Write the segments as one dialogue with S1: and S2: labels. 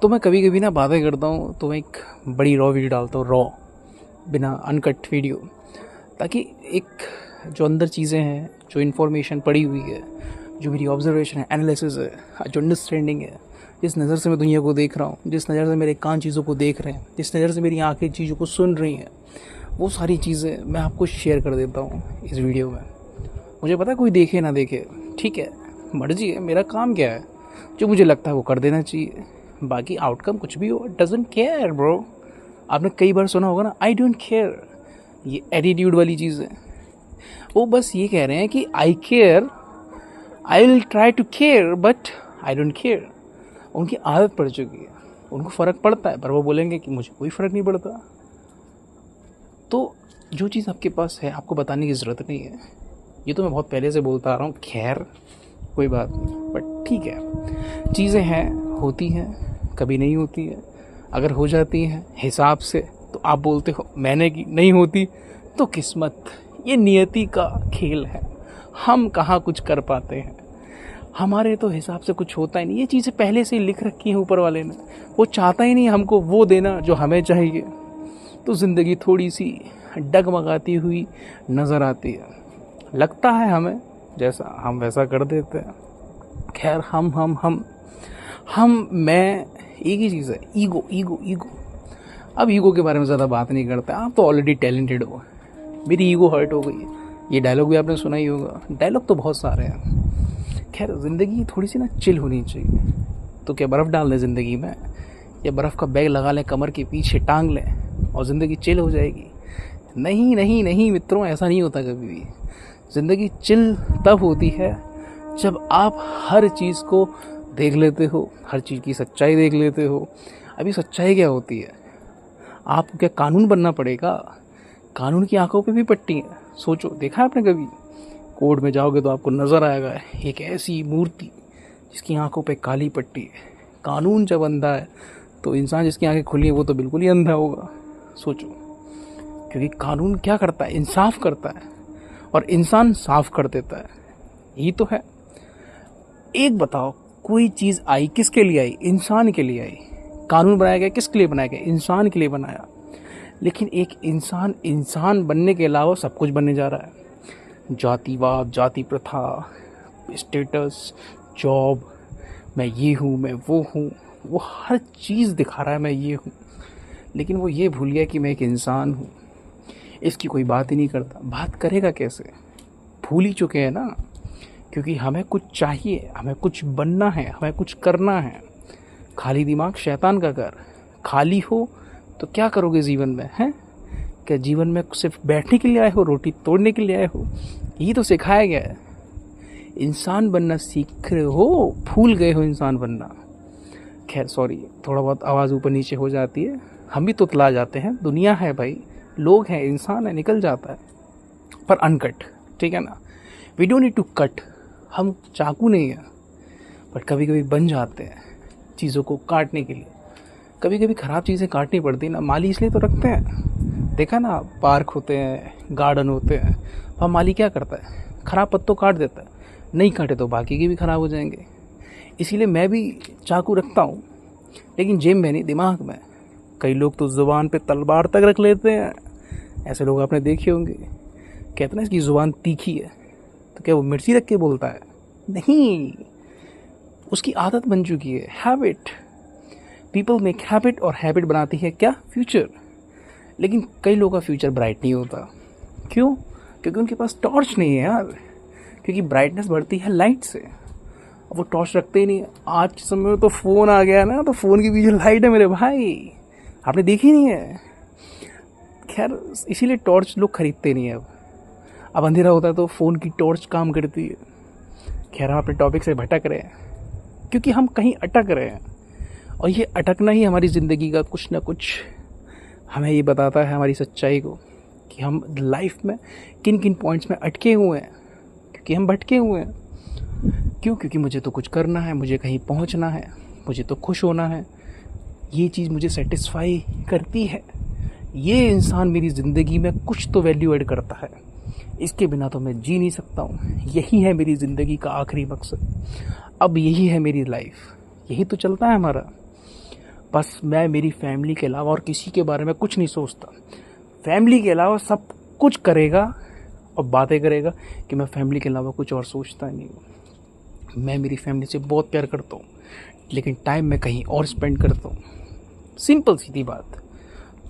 S1: तो मैं कभी कभी ना बातें करता हूँ तो मैं एक बड़ी रॉ वीडियो डालता हूँ, रॉ, बिना अनकट वीडियो, ताकि एक जो अंदर चीज़ें हैं, जो इन्फॉर्मेशन पड़ी हुई है, जो मेरी ऑब्जर्वेशन है, एनालिसिस है, जो अंडरस्टैंडिंग है, जिस नज़र से मैं दुनिया को देख रहा हूँ, जिस नज़र से मेरे कान चीज़ों को देख रहे हैं, जिस नज़र से मेरी आंखें चीज़ों को सुन रही हैं, वो सारी चीज़ें मैं आपको शेयर कर देता हूँ इस वीडियो में। मुझे पता है कोई देखे ना देखे, ठीक है, मर्जी है, मेरा काम क्या है, जो मुझे लगता है वो कर देना चाहिए, बाकी आउटकम कुछ भी हो, डजंट केयर ब्रो। आपने कई बार सुना होगा ना, आई डोंट केयर, ये एटीट्यूड वाली चीज़ है। वो बस ये कह रहे हैं कि I care, I will try to care but I don't care. उनकी आदत पड़ चुकी है, उनको फ़र्क पड़ता है, पर वो बोलेंगे कि मुझे कोई फ़र्क नहीं पड़ता। तो जो चीज़ आपके पास है आपको बताने की ज़रूरत नहीं है, ये तो मैं बहुत पहले से बोलता आ रहा हूँ। खैर कोई बात नहीं, बट ठीक है, चीज़ें हैं, होती हैं, कभी नहीं होती है। अगर हो जाती हैं हिसाब से तो आप बोलते हो मैंने की, नहीं होती तो किस्मत, ये नियति का खेल है, हम कहाँ कुछ कर पाते हैं, हमारे तो हिसाब से कुछ होता ही नहीं। ये चीज़ें पहले से ही लिख रखी हैं ऊपर वाले ने, वो चाहता ही नहीं हमको वो देना जो हमें चाहिए। तो ज़िंदगी थोड़ी सी डगमगाती हुई नज़र आती है, लगता है हमें जैसा हम वैसा कर देते हैं। खैर हम मैं एक ही चीज़ है, ईगो ईगो ईगो। अब ईगो के बारे में ज़्यादा बात नहीं करते, आप तो ऑलरेडी टैलेंटेड हो, मेरी ईगो हर्ट हो गई है। ये डायलॉग भी आपने सुना ही होगा, डायलॉग तो बहुत सारे हैं। खैर ज़िंदगी थोड़ी सी ना चिल होनी चाहिए। तो क्या बर्फ़ डाल दें ज़िंदगी में, या बर्फ़ का बैग लगा लें कमर के पीछे टांग लें और ज़िंदगी चिल हो जाएगी? नहीं नहीं नहीं मित्रों, ऐसा नहीं होता कभी भी। ज़िंदगी चिल तब होती है जब आप हर चीज़ को देख लेते हो, हर चीज़ की सच्चाई देख लेते हो। अभी सच्चाई क्या होती है? आपको क्या कानून बनना पड़ेगा? कानून की आंखों पे भी पट्टी है। सोचो, देखा है आपने कभी? कोर्ट में जाओगे तो आपको नज़र आएगा एक ऐसी मूर्ति जिसकी आंखों पे काली पट्टी है। कानून जब अंधा है तो इंसान जिसकी आंखें खुली हैं वो तो बिल्कुल ही अंधा होगा। सोचो, क्योंकि कानून क्या करता है? इंसाफ करता है, और इंसान साफ कर देता है। यही तो है। एक बताओ, कोई चीज़ आई किसके लिए आई? इंसान के लिए आई। कानून बनाया गया किसके लिए बनाया गया? इंसान के लिए बनाया। लेकिन एक इंसान बनने के अलावा सब कुछ बनने जा रहा है। जातिवाद, जाति प्रथा, स्टेटस, जॉब, मैं ये हूँ, मैं वो हूँ, वो हर चीज़ दिखा रहा है मैं ये हूँ। लेकिन वो ये भूल गया कि मैं एक इंसान हूँ। इसकी कोई बात ही नहीं करता। बात करेगा कैसे? भूल ही चुके हैं ना। क्योंकि हमें कुछ चाहिए, हमें कुछ बनना है, हमें कुछ करना है। खाली दिमाग शैतान का घर। खाली हो तो क्या करोगे जीवन में, हैं? क्या जीवन में सिर्फ बैठने के लिए आए हो, रोटी तोड़ने के लिए आए हो? यही तो सिखाया गया है। इंसान बनना सीख रहे हो, भूल गए हो इंसान बनना। खैर सॉरी, थोड़ा बहुत आवाज़ ऊपर नीचे हो जाती है, हम भी तुतला जाते हैं। दुनिया है भाई, लोग हैं, इंसान है, निकल जाता है। पर अनकट, ठीक है ना? We don't need to cut. हम चाकू नहीं है, पर कभी कभी बन जाते हैं चीज़ों को काटने के लिए। कभी कभी ख़राब चीज़ें काटनी पड़ती ना, माली इसलिए तो रखते हैं। देखा ना, पार्क होते हैं, गार्डन होते हैं, वहाँ माली क्या करता है? ख़राब पत्तों काट देता है। नहीं काटे तो बाकी के भी ख़राब हो जाएंगे। इसीलिए मैं भी चाकू रखता हूँ, लेकिन जेब में नहीं, दिमाग में। कई लोग तो ज़ुबान पे तलवार तक रख लेते हैं। ऐसे लोग आपने देखे होंगे। कहते ना इसकी ज़ुबान तीखी है, तो क्या वो मिर्ची रख के बोलता है? नहीं, उसकी आदत बन चुकी है, हैबिट। पीपल मेक हैबिट, और हैबिट बनाती है क्या? फ्यूचर। लेकिन कई लोगों का फ्यूचर ब्राइट नहीं होता। क्यों? क्योंकि उनके पास टॉर्च नहीं है यार। क्योंकि ब्राइटनेस बढ़ती है लाइट से, और वो टॉर्च रखते ही नहीं है। आज के समय में तो फ़ोन आ गया ना, तो फ़ोन के पीछे लाइट है मेरे भाई, आपने देखी नहीं है? खैर इसीलिए टॉर्च लोग खरीदते नहीं है। अब अंधेरा होता है तो फ़ोन की टॉर्च काम करती है। खैर हम अपने टॉपिक से भटक रहे हैं, क्योंकि हम कहीं अटक रहे हैं, और ये अटकना ही हमारी ज़िंदगी का कुछ ना कुछ हमें ये बताता है, हमारी सच्चाई को, कि हम लाइफ में किन किन पॉइंट्स में अटके हुए हैं, क्योंकि हम भटके हुए हैं। क्यों? क्योंकि मुझे तो कुछ करना है, मुझे कहीं पहुंचना है, मुझे तो खुश होना है, ये चीज़ मुझे सेटिस्फाई करती है, ये इंसान मेरी ज़िंदगी में कुछ तो वैल्यू ऐड करता है, इसके बिना तो मैं जी नहीं सकता हूँ, यही है मेरी ज़िंदगी का आखिरी मकसद, अब यही है मेरी लाइफ, यही तो चलता है हमारा। बस मैं मेरी फैमिली के अलावा और किसी के बारे में कुछ नहीं सोचता। फैमिली के अलावा सब कुछ करेगा और बातें करेगा कि मैं फैमिली के अलावा कुछ और सोचता नहीं हूँ। मैं मेरी फैमिली से बहुत प्यार करता हूँ, लेकिन टाइम मैं कहीं और स्पेंड करता हूँ। सिंपल सीधी बात।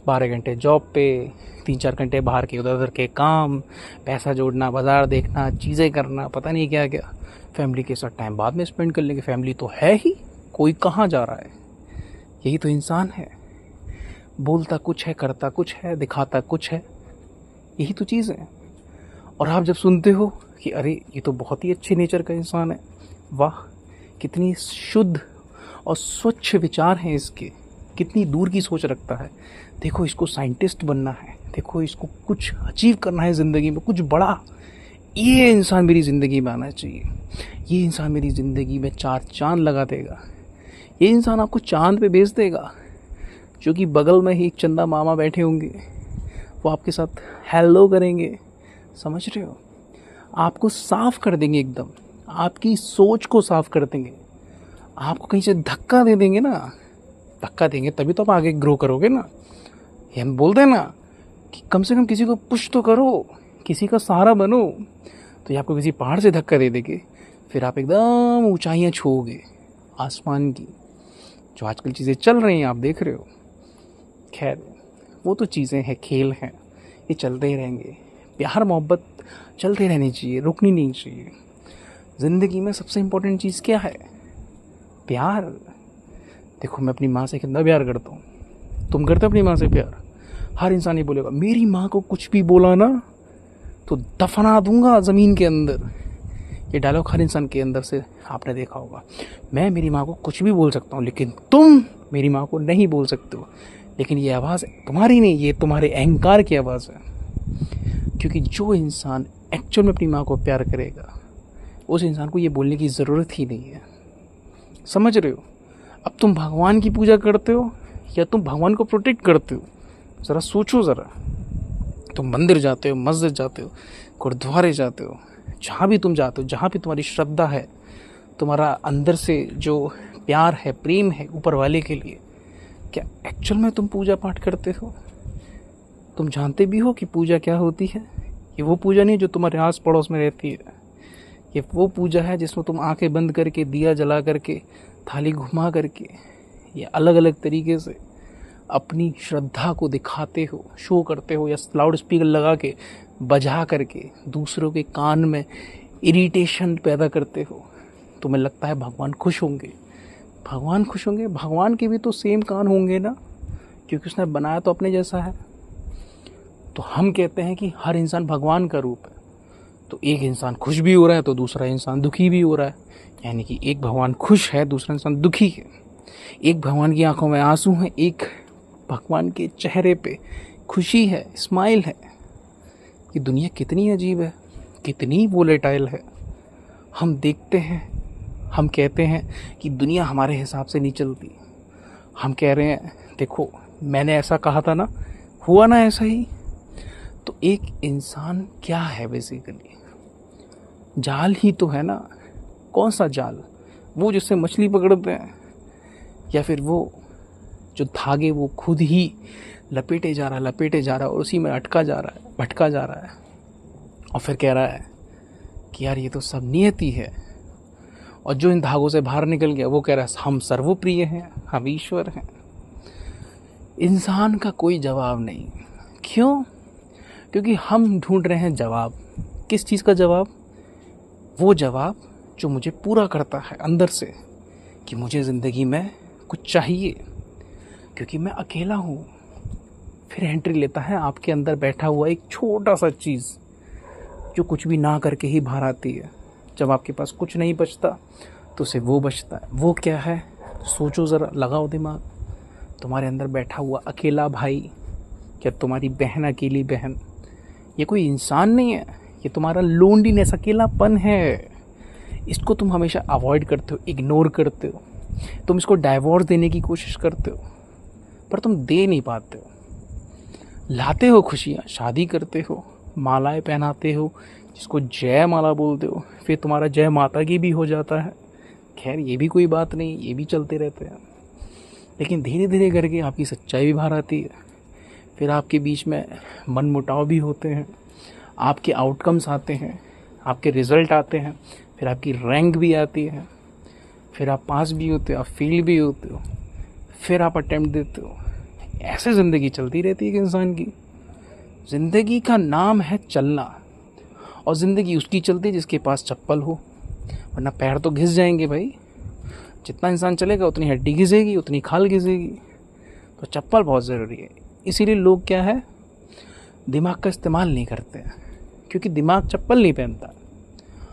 S1: 12 घंटे जॉब पे, 3-4 घंटे बाहर के उधर उधर के काम, पैसा जोड़ना, बाज़ार देखना, चीज़ें करना, पता नहीं क्या क्या। फैमिली के साथ टाइम बाद में स्पेंड कर लेंगे। फैमिली तो है ही, कोई कहाँ जा रहा है। यही तो इंसान है, बोलता कुछ है, करता कुछ है, दिखाता कुछ है। यही तो चीज़ है। और आप जब सुनते हो कि अरे ये तो बहुत ही अच्छे नेचर का इंसान है, वाह कितनी शुद्ध और स्वच्छ विचार हैं इसके, कितनी दूर की सोच रखता है, देखो इसको साइंटिस्ट बनना है, देखो इसको कुछ अचीव करना है ज़िंदगी में, कुछ बड़ा, ये इंसान मेरी ज़िंदगी में आना चाहिए, ये इंसान मेरी ज़िंदगी में 4 चांद लगा देगा, ये इंसान आपको चांद पे भेज देगा। जो कि बगल में ही एक चंदा मामा बैठे होंगे, वो आपके साथ हेलो करेंगे, समझ रहे हो, आपको साफ कर देंगे, एकदम आपकी सोच को साफ कर देंगे, आपको कहीं से धक्का दे देंगे ना, धक्का देंगे तभी तो आप आगे ग्रो करोगे ना। ये हम बोलते हैं ना कि कम से कम किसी को पुश तो करो, किसी का सहारा बनो। तो ये आपको किसी पहाड़ से धक्का दे देंगे, फिर आप एकदम ऊंचाइयां छूओगे आसमान की। जो आजकल चीज़ें चल रही हैं आप देख रहे हो। खैर वो तो चीज़ें हैं, खेल हैं, ये चलते ही रहेंगे। प्यार मोहब्बत चलते रहनी चाहिए, रुकनी नहीं चाहिए। ज़िंदगी में सबसे इम्पोर्टेंट चीज़ क्या है? प्यार। देखो मैं अपनी माँ से कितना प्यार करता हूँ, तुम करते हो अपनी माँ से प्यार? हर इंसान ये बोलेगा मेरी माँ को कुछ भी बोला ना तो दफना दूंगा ज़मीन के अंदर। ये डायलॉग हर इंसान के अंदर से आपने देखा होगा। मैं मेरी माँ को कुछ भी बोल सकता हूँ, लेकिन तुम मेरी माँ को नहीं बोल सकते हो। लेकिन ये आवाज़ तुम्हारी नहीं, ये तुम्हारे अहंकार की आवाज़ है। क्योंकि जो इंसान एक्चुअल में अपनी माँ को प्यार करेगा, उस इंसान को ये बोलने की ज़रूरत ही नहीं है। समझ रहे हो? अब तुम भगवान की पूजा करते हो या तुम भगवान को प्रोटेक्ट करते हो? ज़रा सोचो ज़रा। तुम मंदिर जाते हो, मस्जिद जाते हो, गुरुद्वारे जाते हो, जहाँ भी तुम जाते हो, जहाँ भी तुम्हारी श्रद्धा है, तुम्हारा अंदर से जो प्यार है, प्रेम है ऊपर वाले के लिए, क्या एक्चुअल में तुम पूजा पाठ करते हो? तुम जानते भी हो कि पूजा क्या होती है? ये वो पूजा नहीं जो तुम्हारे आस पड़ोस में रहती है। ये वो पूजा है जिसमें तुम आंखें बंद करके, दिया जला करके, थाली घुमा करके, ये अलग अलग तरीके से अपनी श्रद्धा को दिखाते हो, शो करते हो, या लाउड स्पीकर लगा के बजा करके दूसरों के कान में इरिटेशन पैदा करते हो। तुम्हें लगता है भगवान खुश होंगे? भगवान खुश होंगे? भगवान के भी तो सेम कान होंगे ना, क्योंकि उसने बनाया तो अपने जैसा है। तो हम कहते हैं कि हर इंसान भगवान का रूप है। तो एक इंसान खुश भी हो रहा है तो दूसरा इंसान दुखी भी हो रहा है, यानी कि एक भगवान खुश है, दूसरा इंसान दुखी है। एक भगवान की आंखों में आंसू हैं, एक भगवान के चेहरे पे खुशी है, स्माइल है। ये दुनिया कितनी अजीब है, कितनी वोलेटाइल है। हम देखते हैं, हम कहते हैं कि दुनिया हमारे हिसाब से नहीं चलती। हम कह रहे हैं देखो मैंने ऐसा कहा था ना, हुआ ना ऐसा ही। तो एक इंसान क्या है बेसिकली? जाल ही तो है ना। कौन सा जाल? वो जिससे मछली पकड़ते हैं, या फिर वो जो धागे वो खुद ही लपेटे जा रहा है और उसी में अटका जा रहा है, भटका जा रहा है, और फिर कह रहा है कि यार ये तो सब नियति है। और जो इन धागों से बाहर निकल गया वो कह रहा है हम सर्वप्रिय हैं, हम ईश्वर हैं। इंसान का कोई जवाब नहीं। क्यों? क्योंकि हम ढूंढ रहे हैं जवाब। किस चीज़ का जवाब? वो जवाब जो मुझे पूरा करता है अंदर से, कि मुझे ज़िंदगी में कुछ चाहिए, क्योंकि मैं अकेला हूँ। फिर एंट्री लेता है आपके अंदर बैठा हुआ एक छोटा सा चीज़, जो कुछ भी ना करके ही बाहर आती है। जब आपके पास कुछ नहीं बचता तो सिर्फ वो बचता है। वो क्या है? सोचो ज़रा, लगाओ दिमाग। तुम्हारे अंदर बैठा हुआ अकेला भाई, क्या तुम्हारी बहन अकेली बहन, ये कोई इंसान नहीं है, ये तुम्हारा लोनलीनेस, अकेलापन है। इसको तुम हमेशा अवॉइड करते हो, इग्नोर करते हो। तुम इसको डाइवोर्स देने की कोशिश करते हो, पर तुम दे नहीं पाते हो। लाते हो खुशियाँ, शादी करते हो, मालाएं पहनाते हो, जिसको जय माला बोलते हो, फिर तुम्हारा जय माता की भी हो जाता है। खैर ये भी कोई बात नहीं, ये भी चलते रहते हैं। लेकिन धीरे धीरे करके आपकी सच्चाई भी बाहर आती है, फिर आपके बीच में मनमुटाव भी होते हैं, आपके आउटकम्स आते हैं, आपके रिज़ल्ट आते हैं, फिर आपकी रैंक भी आती है, फिर आप पास भी होते हो, आप फेल भी होते हो, फिर आप अटेम्प्ट देते हो। ऐसे ज़िंदगी चलती रहती है कि इंसान की ज़िंदगी का नाम है चलना, और ज़िंदगी उसकी चलती है जिसके पास चप्पल हो, वरना पैर तो घिस जाएंगे भाई। जितना इंसान चलेगा उतनी हड्डी घिसेगी, उतनी खाल घिसेगी, तो चप्पल बहुत ज़रूरी है। इसीलिए लोग क्या है, दिमाग का इस्तेमाल नहीं करते हैं, क्योंकि दिमाग चप्पल नहीं पहनता।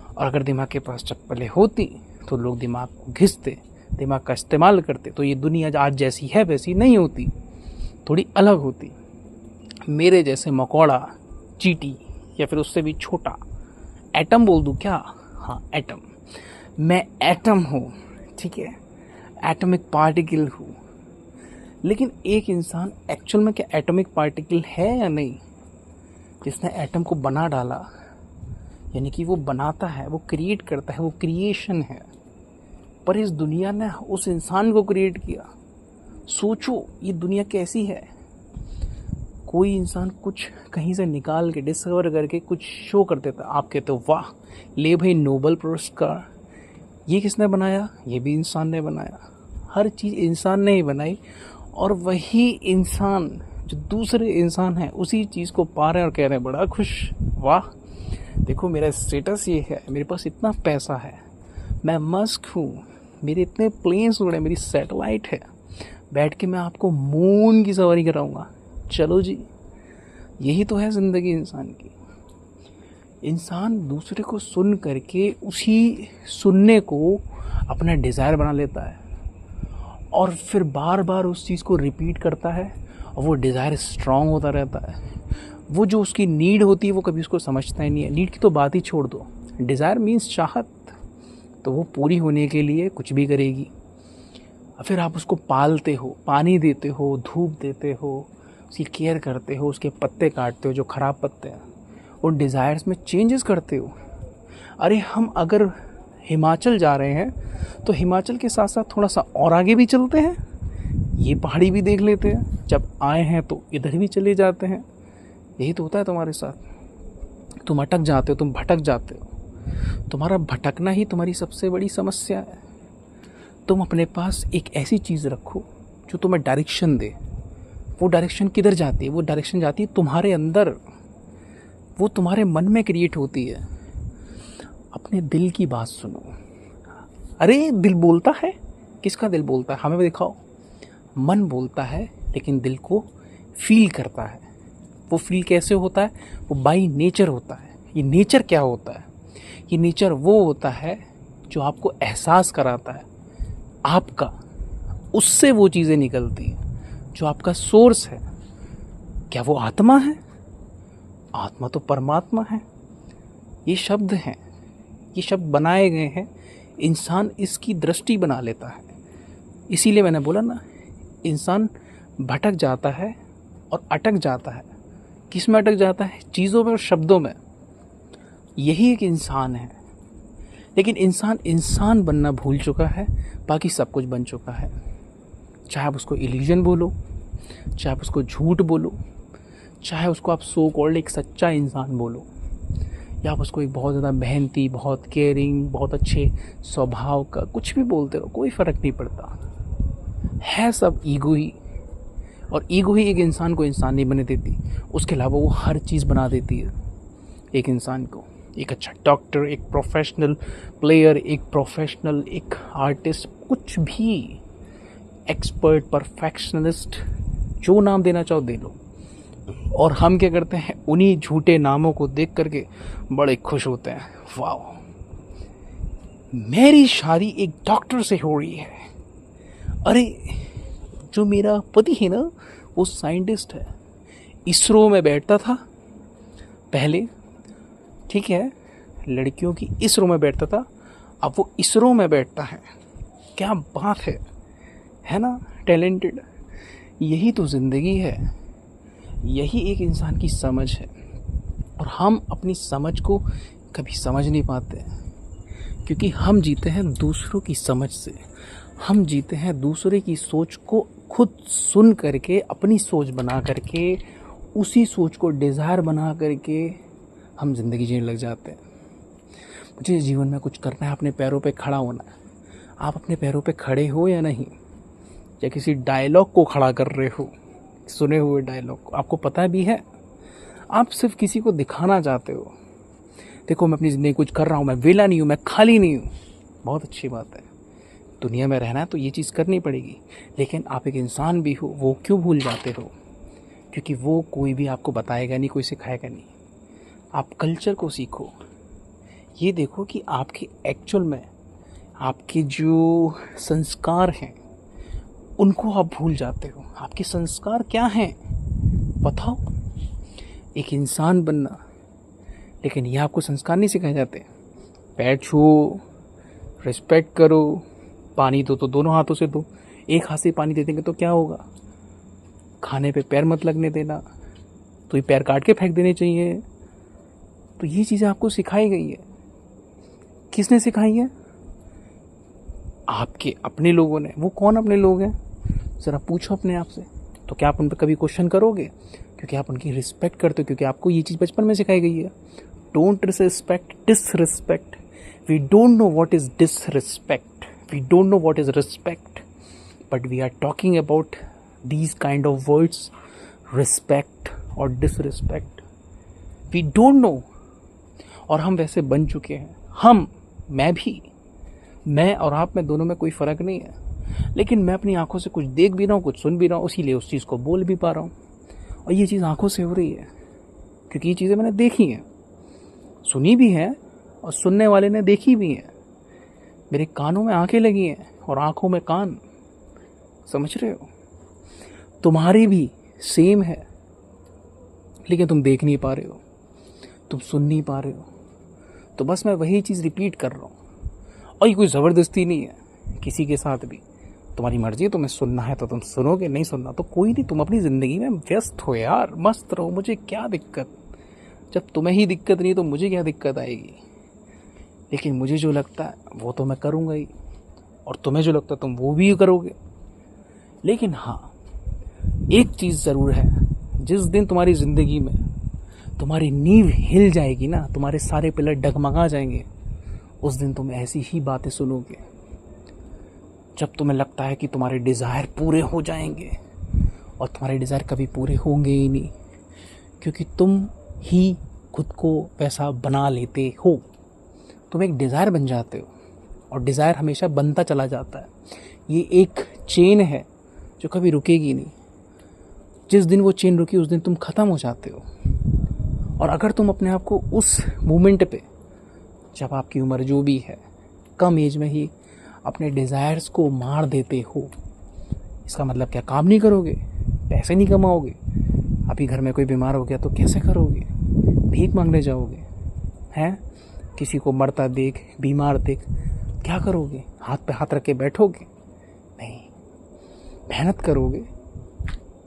S1: और अगर दिमाग के पास चप्पलें होती तो लोग दिमाग को घिसते, दिमाग का इस्तेमाल करते, तो ये दुनिया आज जैसी है वैसी नहीं होती, थोड़ी अलग होती। मेरे जैसे मकोड़ा, चींटी, या फिर उससे भी छोटा एटम बोल दूँ क्या? हाँ, एटम। मैं एटम हूँ, ठीक है, एटॉमिक पार्टिकल हूँ। लेकिन एक इंसान एक्चुअल में क्या एटॉमिक पार्टिकल है या नहीं? जिसने एटम को बना डाला, यानी कि वो बनाता है, वो क्रिएट करता है, वो क्रिएशन है। पर इस दुनिया ने उस इंसान को क्रिएट किया। सोचो ये दुनिया कैसी है। कोई इंसान कुछ कहीं से निकाल के डिस्कवर करके कुछ शो कर देता, आप कहते हो वाह, ले भाई नोबेल पुरस्कार। ये किसने बनाया? ये भी इंसान ने बनाया। हर चीज़ इंसान ने ही बनाई, और वही इंसान जो दूसरे इंसान है उसी चीज़ को पा रहे हैं और कह रहे हैं बड़ा खुश, वाह देखो मेरा स्टेटस ये है, मेरे पास इतना पैसा है, मैं मस्क हूँ, मेरे इतने प्लेन्स उड़े, मेरी सैटेलाइट है, बैठ के मैं आपको मून की सवारी कराऊंगा। चलो जी, यही तो है ज़िंदगी इंसान की। इंसान दूसरे को सुन करके उसी सुनने को अपना डिज़ायर बना लेता है, और फिर बार बार उस चीज़ को रिपीट करता है, और वो डिज़ायर स्ट्रॉन्ग होता रहता है। वो जो उसकी नीड होती है वो कभी उसको समझता ही नहीं है। नीड की तो बात ही छोड़ दो, डिज़ायर मीन्स चाहत, तो वो पूरी होने के लिए कुछ भी करेगी। फिर आप उसको पालते हो, पानी देते हो, धूप देते हो, उसकी केयर करते हो, उसके पत्ते काटते हो जो ख़राब पत्ते हैं, उन डिज़ायर्स में चेंजेस करते हो। अरे हम अगर हिमाचल जा रहे हैं तो हिमाचल के साथ साथ थोड़ा सा और आगे भी चलते हैं, ये पहाड़ी भी देख लेते हैं, जब आए हैं तो इधर भी चले जाते हैं। यही तो होता है तुम्हारे साथ। तुम अटक जाते हो, तुम भटक जाते हो। तुम्हारा भटकना ही तुम्हारी सबसे बड़ी समस्या है। तुम अपने पास एक ऐसी चीज़ रखो जो तुम्हें डायरेक्शन दे। वो डायरेक्शन किधर जाती है? वो डायरेक्शन जाती है तुम्हारे अंदर, वो तुम्हारे मन में क्रिएट होती है। अपने दिल की बात सुनो। अरे दिल बोलता है, किसका दिल बोलता है? हमें भी दिखाओ। मन बोलता है, लेकिन दिल को फील करता है। वो फील कैसे होता है? वो बाई नेचर होता है। ये नेचर क्या होता है? ये नेचर वो होता है जो आपको एहसास कराता है आपका, उससे वो चीज़ें निकलती हैं जो आपका सोर्स है। क्या वो आत्मा है? आत्मा तो परमात्मा है। ये शब्द हैं, ये शब्द बनाए गए हैं, इंसान इसकी दृष्टि बना लेता है। इसीलिए मैंने बोला ना, इंसान भटक जाता है और अटक जाता है। किस में अटक जाता है? चीज़ों में और शब्दों में। यही एक इंसान है। लेकिन इंसान इंसान बनना भूल चुका है, बाकी सब कुछ बन चुका है। चाहे आप उसको इल्यूजन बोलो, चाहे आप उसको झूठ बोलो, चाहे उसको आप सो कॉल्ड एक सच्चा इंसान बोलो, या आप उसको एक बहुत ज़्यादा मेहनती, बहुत केयरिंग, बहुत अच्छे स्वभाव का कुछ भी बोलते रहो, कोई फ़र्क नहीं पड़ता। है सब ईगो ही, और ईगो ही एक इंसान को इंसान नहीं बने देती। उसके अलावा वो हर चीज़ बना देती है एक इंसान को। एक अच्छा डॉक्टर, एक प्रोफेशनल प्लेयर, एक प्रोफेशनल, एक आर्टिस्ट, कुछ भी, एक्सपर्ट, परफेक्शनलिस्ट, जो नाम देना चाहो दे लो। और हम क्या करते हैं? उन्हीं झूठे नामों को देख करके बड़े खुश होते हैं। वाह, मेरी शादी एक डॉक्टर से हो रही है। अरे जो मेरा पति है ना, वो साइंटिस्ट है, इसरो में बैठता था पहले, ठीक है, लड़कियों की इसरो में बैठता था, अब वो इसरो में बैठता है। क्या बात है ना? टैलेंटेड। यही तो ज़िंदगी है, यही एक इंसान की समझ है। और हम अपनी समझ को कभी समझ नहीं पाते, क्योंकि हम जीते हैं दूसरों की समझ से। हम जीते हैं दूसरे की सोच को खुद सुन करके अपनी सोच बना करके उसी सोच को डिज़ायर बना करके हम ज़िंदगी जीने लग जाते हैं। मुझे जीवन में कुछ करना है, अपने पैरों पे खड़ा होना है। आप अपने पैरों पे खड़े हो या नहीं, या किसी डायलॉग को खड़ा कर रहे हो, सुने हुए डायलॉग आपको पता भी है, आप सिर्फ किसी को दिखाना चाहते हो, देखो मैं अपनी ज़िंदगी कुछ कर रहा हूँ, मैं वेला नहीं हूँ, मैं खाली नहीं हूँ। बहुत अच्छी बात है, दुनिया में रहना है तो ये चीज़ करनी पड़ेगी, लेकिन आप एक इंसान भी हो, वो क्यों भूल जाते हो? क्योंकि वो कोई भी आपको बताएगा नहीं, कोई सिखाएगा नहीं। आप कल्चर को सीखो, ये देखो कि आपके एक्चुअल में आपके जो संस्कार हैं उनको आप भूल जाते हो। आपके संस्कार क्या हैं बताओ? एक इंसान बनना, लेकिन ये आपको संस्कार नहीं सिखाए जाते। पैर छुओ, रिस्पेक्ट करो, पानी दो तो दोनों हाथों से दो। एक हाथ से पानी दे देंगे तो क्या होगा? खाने पे पैर मत लगने देना, तो ये पैर काट के फेंक देने चाहिए। तो ये चीज़ें आपको सिखाई गई है। किसने सिखाई है? आपके अपने लोगों ने। वो कौन अपने लोग हैं? ज़रा पूछो अपने आप से। तो क्या आप उन पर कभी क्वेश्चन करोगे? क्योंकि आप उनकी रिस्पेक्ट करते हो, क्योंकि आपको ये चीज़ बचपन में सिखाई गई है। Don't respect, disrespect. We don't know what is disrespect, we don't know what is respect, but we are talking about these kind of words, respect और disrespect. We don't know, और हम वैसे बन चुके हैं। मैं और आप में दोनों में कोई फ़र्क नहीं है, लेकिन मैं अपनी आंखों से कुछ देख भी रहा हूँ, कुछ सुन भी रहा हूँ, इसीलिए उस चीज़ को बोल भी पा रहा हूँ। और ये चीज़ आंखों से हो रही है क्योंकि ये चीज़ें मैंने देखी हैं, सुनी भी हैं, और सुनने वाले ने देखी भी हैं। मेरे कानों में आंखें लगी हैं और आंखों में कान, समझ रहे हो? तुम्हारी भी सेम है, लेकिन तुम देख नहीं पा रहे हो, तुम सुन नहीं पा रहे हो। तो बस मैं वही चीज़ रिपीट कर रहा हूँ, और ये कोई ज़बरदस्ती नहीं है किसी के साथ भी। तुम्हारी मर्जी है, तुम्हें सुनना है तो तुम सुनोगे, नहीं सुनना तो कोई नहीं। तुम अपनी ज़िंदगी में व्यस्त हो यार, मस्त रहो, मुझे क्या दिक्कत। जब तुम्हें ही दिक्कत नहीं तो मुझे क्या दिक्कत आएगी? लेकिन मुझे जो लगता है वो तो मैं करूँगा ही, और तुम्हें जो लगता है तुम वो भी करोगे। लेकिन हाँ, एक चीज़ ज़रूर है, जिस दिन तुम्हारी ज़िंदगी में तुम्हारी नींव हिल जाएगी ना, तुम्हारे सारे पिलर डगमगा जाएंगे, उस दिन तुम ऐसी ही बातें सुनोगे जब तुम्हें लगता है कि तुम्हारे डिज़ायर पूरे हो जाएंगे, और तुम्हारे डिज़ायर कभी पूरे होंगे ही नहीं, क्योंकि तुम ही खुद को वैसा बना लेते हो। तुम एक डिज़ायर बन जाते हो, और डिज़ायर हमेशा बनता चला जाता है। ये एक चेन है जो कभी रुकेगी नहीं। जिस दिन वो चेन रुकी उस दिन तुम ख़त्म हो जाते हो। और अगर तुम अपने आप को उस मोमेंट पे, जब आपकी उम्र जो भी है, कम एज में ही अपने डिज़ायर्स को मार देते हो, इसका मतलब क्या काम नहीं करोगे, पैसे नहीं कमाओगे? अभी घर में कोई बीमार हो गया तो कैसे करोगे? भीख मांगने जाओगे? हैं? किसी को मरता देख, बीमार देख, क्या करोगे? हाथ पे हाथ रख के बैठोगे? नहीं, मेहनत करोगे,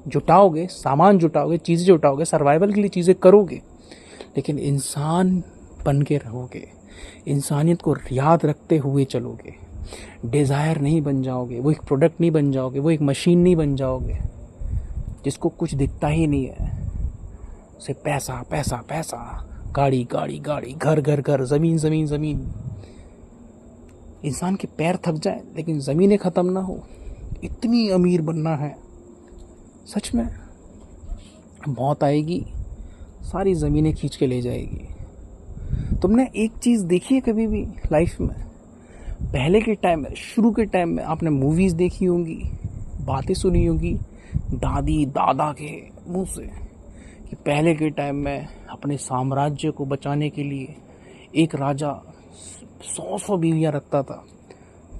S1: जुटाओगे, सामान जुटाओगे, चीज़ें जुटाओगे, सर्वाइवल के लिए चीज़ें करोगे, लेकिन इंसान बन के रहोगे, इंसानियत को याद रखते हुए चलोगे। डिज़ायर नहीं बन जाओगे, वो एक प्रोडक्ट नहीं बन जाओगे, वो एक मशीन नहीं बन जाओगे जिसको कुछ दिखता ही नहीं है, सिर्फ पैसा पैसा पैसा, गाड़ी गाड़ी गाड़ी, घर घर घर, ज़मीन ज़मीन ज़मीन। इंसान के पैर थक जाए लेकिन ज़मीनें ख़त्म ना हो, इतनी अमीर बनना है। सच में मौत आएगी, सारी ज़मीनें खींच के ले जाएगी। तुमने एक चीज़ देखी है कभी भी लाइफ में? पहले के टाइम में, शुरू के टाइम में आपने मूवीज़ देखी होंगी, बातें सुनी होंगी दादी दादा के मुंह से, कि पहले के टाइम में अपने साम्राज्य को बचाने के लिए एक राजा 100 बीवियाँ रखता था,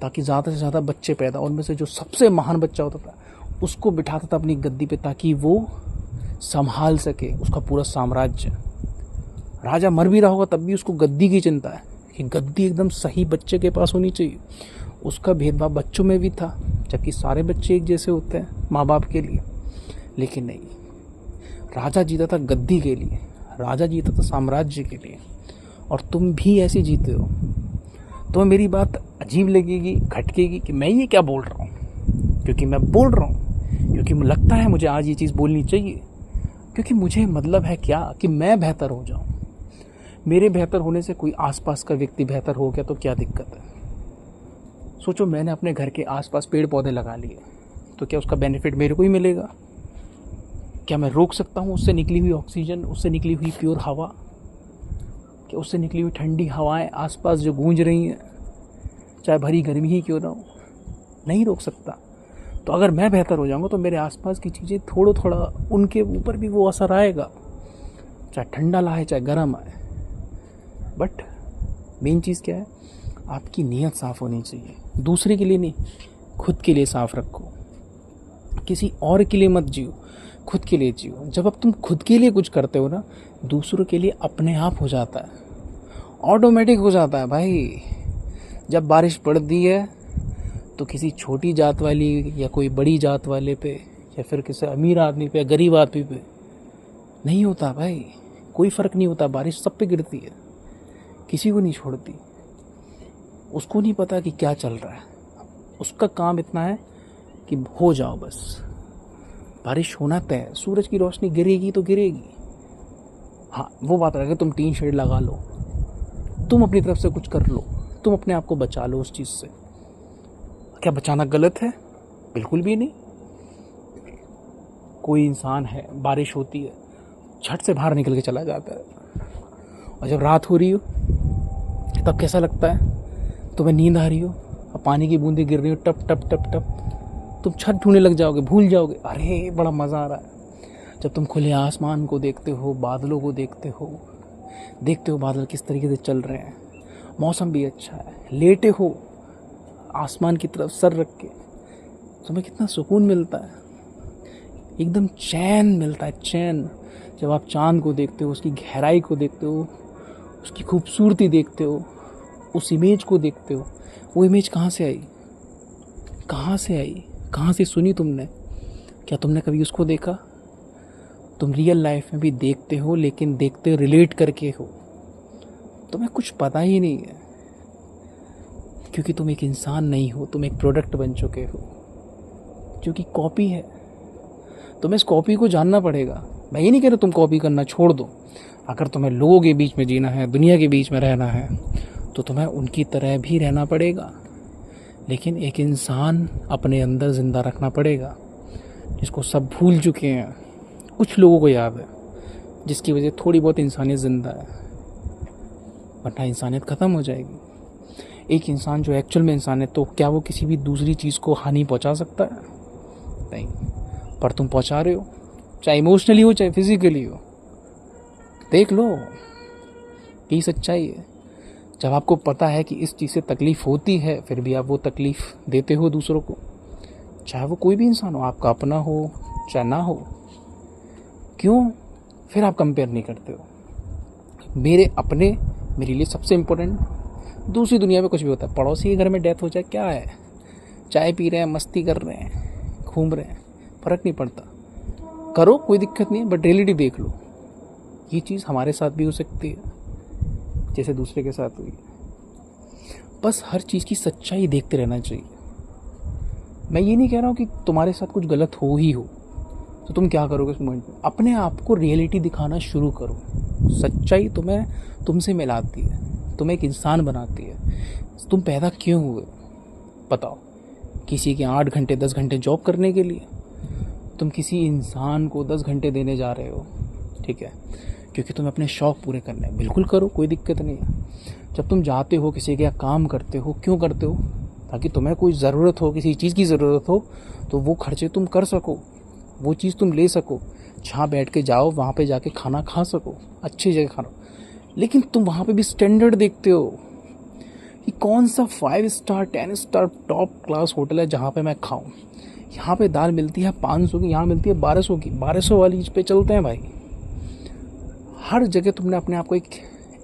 S1: ताकि ज़्यादा से ज़्यादा बच्चे पैदा, उनमें से जो सबसे महान बच्चा होता था उसको बिठाता था अपनी गद्दी पे, ताकि वो संभाल सके उसका पूरा साम्राज्य। राजा मर भी रहा होगा तब भी उसको गद्दी की चिंता है कि गद्दी एकदम सही बच्चे के पास होनी चाहिए। उसका भेदभाव बच्चों में भी था, जबकि सारे बच्चे एक जैसे होते हैं माँ बाप के लिए। लेकिन नहीं, राजा जीता था गद्दी के लिए, राजा जीता था साम्राज्य के लिए। और तुम भी ऐसे जीते हो। तो मेरी बात अजीब लगेगी, खटकेगी कि मैं ये क्या बोल रहा हूँ, क्योंकि मैं बोल रहा हूँ क्योंकि मुझे लगता है मुझे आज ये चीज़ बोलनी चाहिए, क्योंकि मुझे मतलब है क्या कि मैं बेहतर हो जाऊं। मेरे बेहतर होने से कोई आसपास का व्यक्ति बेहतर हो गया तो क्या दिक्कत है। सोचो, मैंने अपने घर के आसपास पेड़ पौधे लगा लिए, तो क्या उसका बेनिफिट मेरे को ही मिलेगा? क्या मैं रोक सकता हूँ उससे निकली हुई ऑक्सीजन, उससे निकली हुई प्योर हवा, क्या उससे निकली हुई ठंडी हवाएं आसपास जो गूंज रही हैं, चाहे भरी गर्मी ही क्यों ना हो? नहीं रोक सकता। तो अगर मैं बेहतर हो जाऊंगा तो मेरे आसपास की चीज़ें थोड़ा उनके ऊपर भी वो असर आएगा, चाहे ठंडा लाए चाहे गर्म आए। बट मेन चीज़ क्या है, आपकी नीयत साफ़ होनी चाहिए। दूसरे के लिए नहीं, खुद के लिए साफ़ रखो। किसी और के लिए मत जियो, खुद के लिए जियो। जब अब तुम खुद के लिए कुछ करते हो ना, दूसरों के लिए अपने आप हो जाता है, ऑटोमेटिक हो जाता है भाई। जब बारिश पड़ती है तो किसी छोटी जात वाली या कोई बड़ी जात वाले पे, या फिर किसी अमीर आदमी पे या गरीब आदमी पे नहीं होता भाई, कोई फ़र्क नहीं होता। बारिश सब पे गिरती है, किसी को नहीं छोड़ती। उसको नहीं पता कि क्या चल रहा है, उसका काम इतना है कि हो जाओ बस। बारिश होना तय है, सूरज की रोशनी गिरेगी तो गिरेगी। हाँ, वो बात है कि तुम टीन शेड लगा लो, तुम अपनी तरफ से कुछ कर लो, तुम अपने आप को बचा लो उस चीज़ से। क्या बचाना गलत है? बिल्कुल भी नहीं। कोई इंसान है, बारिश होती है, झट से बाहर निकल के चला जाता है, और जब रात हो रही हो तब कैसा लगता है? तुम्हें नींद आ रही हो और पानी की बूंदें गिर रही हो, टप टप टप टप, तुम छत ढूंढने लग जाओगे, भूल जाओगे, अरे बड़ा मज़ा आ रहा है। जब तुम खुले आसमान को देखते हो, बादलों को देखते हो बादल किस तरीके से चल रहे हैं, मौसम भी अच्छा है, लेटे हो आसमान की तरफ सर रख के, तुम्हें कितना सुकून मिलता है, एकदम चैन मिलता है, चैन। जब आप चाँद को देखते हो, उसकी गहराई को देखते हो, उसकी खूबसूरती देखते हो, उस इमेज को देखते हो। वो इमेज कहाँ से आई, कहाँ से आई, कहाँ से सुनी तुमने? क्या तुमने कभी उसको देखा? तुम रियल लाइफ में भी देखते हो, लेकिन देखते रिलेट करके हो। तुम्हें कुछ पता ही नहीं है, क्योंकि तुम एक इंसान नहीं हो, तुम एक प्रोडक्ट बन चुके हो जो कि कॉपी है। तुम्हें इस कॉपी को जानना पड़ेगा। मैं ये नहीं कह रहा तुम कॉपी करना छोड़ दो। अगर तुम्हें लोगों के बीच में जीना है, दुनिया के बीच में रहना है, तो तुम्हें उनकी तरह भी रहना पड़ेगा, लेकिन एक इंसान अपने अंदर ज़िंदा रखना पड़ेगा, जिसको सब भूल चुके हैं। कुछ लोगों को याद है, जिसकी वजह थोड़ी बहुत इंसानियत ज़िंदा है, वरना इंसानियत ख़त्म हो जाएगी। एक इंसान जो एक्चुअल में इंसान है, तो क्या वो किसी भी दूसरी चीज़ को हानि पहुंचा सकता है? नहीं, पर तुम पहुंचा रहे हो, चाहे इमोशनली हो चाहे फिजिकली हो। देख लो, यही सच्चाई है। जब आपको पता है कि इस चीज़ से तकलीफ़ होती है, फिर भी आप वो तकलीफ़ देते हो दूसरों को, चाहे वो कोई भी इंसान हो, आपका अपना हो चाहे ना हो। क्यों? फिर आप कंपेयर नहीं करते हो। मेरे अपने मेरे लिए सबसे इम्पोर्टेंट। दूसरी दुनिया में कुछ भी होता है, पड़ोसी के घर में डेथ हो जाए, क्या है, चाय पी रहे हैं, मस्ती कर रहे हैं, घूम रहे हैं, फ़र्क नहीं पड़ता। करो, कोई दिक्कत नहीं है, बट रियलिटी देख लो। ये चीज़ हमारे साथ भी हो सकती है जैसे दूसरे के साथ हुई। बस हर चीज़ की सच्चाई देखते रहना चाहिए। मैं ये नहीं कह रहा हूँ कि तुम्हारे साथ कुछ गलत हो ही हो तो तुम क्या करोगे उस मोमेंट में। अपने आप को रियलिटी दिखाना शुरू करो। सच्चाई तुम्हें तुमसे मिलाती है, तुम्हें एक इंसान बनाती है। तुम पैदा क्यों हुए बताओ? किसी के 8 घंटे 10 घंटे जॉब करने के लिए? तुम किसी इंसान को 10 घंटे देने जा रहे हो, ठीक है, क्योंकि तुम्हें अपने शौक़ पूरे करने हैं। बिल्कुल करो, कोई दिक्कत नहीं है। जब तुम जाते हो किसी के यहाँ काम करते हो, क्यों करते हो? ताकि तुम्हें कोई ज़रूरत हो, किसी चीज़ की ज़रूरत हो, तो वो खर्चे तुम कर सको, वो चीज़ तुम ले सको। जहाँ बैठ के जाओ वहाँ पे जाके खाना खा सको, अच्छी जगह खाना। लेकिन तुम वहाँ पे भी स्टैंडर्ड देखते हो कि कौन सा 5 star 10 star top class hotel है जहाँ पे मैं खाऊं। यहाँ पे दाल मिलती है 500 की, यहाँ मिलती है 1200 की। 1200 वाली पे चलते हैं भाई। हर जगह तुमने अपने आप को एक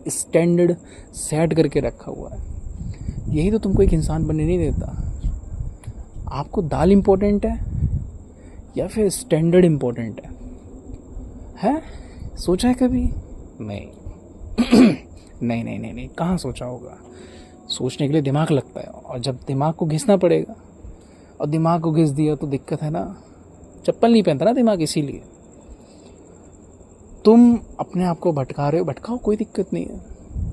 S1: स्टैंडर्ड सेट करके रखा हुआ है। यही तो तुमको एक इंसान बनने नहीं देता। आपको दाल इम्पोर्टेंट है या फिर स्टैंडर्ड इम्पोर्टेंट है? सोचा है कभी? नहीं नहीं नहीं नहीं नहीं, कहाँ सोचा होगा। सोचने के लिए दिमाग लगता है, और जब दिमाग को घिसना पड़ेगा, और दिमाग को घिस दिया तो दिक्कत है ना। चप्पल नहीं पहनता ना दिमाग, इसीलिए। तुम अपने आप को भटका रहे हो, भटकाओ, कोई दिक्कत नहीं है।